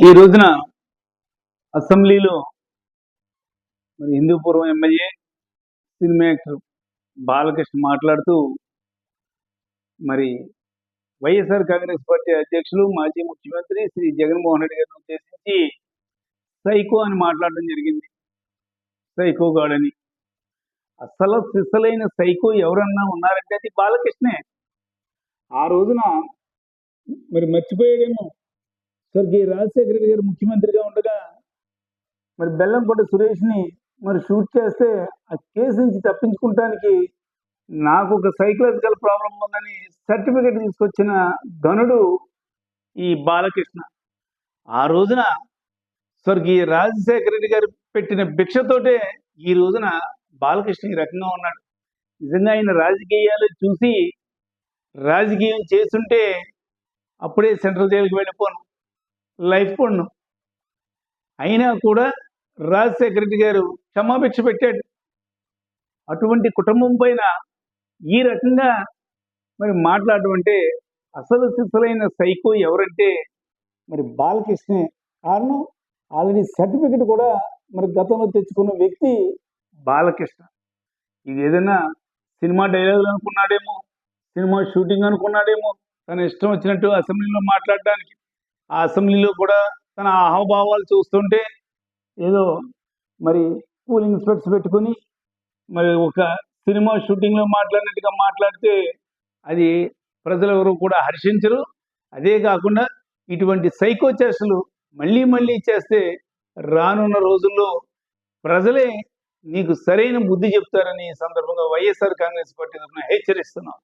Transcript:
ఈ రోజున అసెంబ్లీలో మరి Hindupuram MLA cinema actor Balakrishna మాట్లాడుతూ మరి వైఎస్ఆర్ కాంగ్రెస్ పార్టీ అధ్యక్షులు మాజీ ముఖ్యమంత్రి శ్రీ జగన్మోహన్ రెడ్డి గారిని ఉద్దేశించి సైకో అని మాట్లాడడం జరిగింది. సైకో గాడని. అసలు సిసలైన సైకో ఎవరన్నా ఉన్నారంటే అది బాలకృష్ణే. ఆ రోజున మరి మర్చిపోయాడేమో, స్వర్గీయ రాజశేఖర రెడ్డి గారు ముఖ్యమంత్రిగా ఉండగా మరి బెల్లంకొండ సురేష్ని మరి షూట్ చేస్తే ఆ కేసు నుంచి తప్పించుకుంటానికి నాకు ఒక సైకలాజికల్ ప్రాబ్లం ఉందని సర్టిఫికెట్ తీసుకొచ్చిన ఘనుడు ఈ బాలకృష్ణ. ఆ రోజున స్వర్గీయ రాజశేఖర రెడ్డి గారు పెట్టిన భిక్షతోటే ఈ రోజున బాలకృష్ణ ఈ రకంగా ఉన్నాడు. నిజంగా ఆయన రాజకీయాలు చూసి రాజకీయం చేస్తుంటే అప్పుడే సెంట్రల్ జైలుకి వెళ్ళిపోను, లైఫ్ పన్ను. అయినా కూడా రాజశేఖర రెడ్డి గారు క్షమాభిక్ష పెట్టాడు. అటువంటి కుటుంబం పైన ఈ రకంగా మరి మాట్లాడడం అంటే అసలు సిసలైన సైకో ఎవరంటే మరి బాలకృష్ణే. కారణం ఆల్రెడీ సర్టిఫికెట్ కూడా మరి గతంలో తెచ్చుకున్న వ్యక్తి బాలకృష్ణ. ఇది ఏదైనా సినిమా డైలాగులు అనుకున్నాడేమో, సినిమా షూటింగ్ అనుకున్నాడేమో, తన ఇష్టం వచ్చినట్టు అసెంబ్లీలో మాట్లాడడానికి. ఆ అసెంబ్లీలో కూడా తన హావభావాలు చూస్తుంటే ఏదో మరి కూలింగ్ స్పెట్స్ పెట్టుకుని మరి ఒక సినిమా షూటింగ్లో మాట్లాడినట్టుగా మాట్లాడితే అది ప్రజలెవరూ కూడా హర్షించరు. అదే కాకుండా ఇటువంటి సైకో చేష్టలు మళ్ళీ మళ్ళీ చేస్తే రానున్న రోజుల్లో ప్రజలే నీకు సరైన బుద్ధి చెప్తారని ఈ సందర్భంగా వైఎస్ఆర్ కాంగ్రెస్ పార్టీ తరఫున హెచ్చరిస్తున్నాం.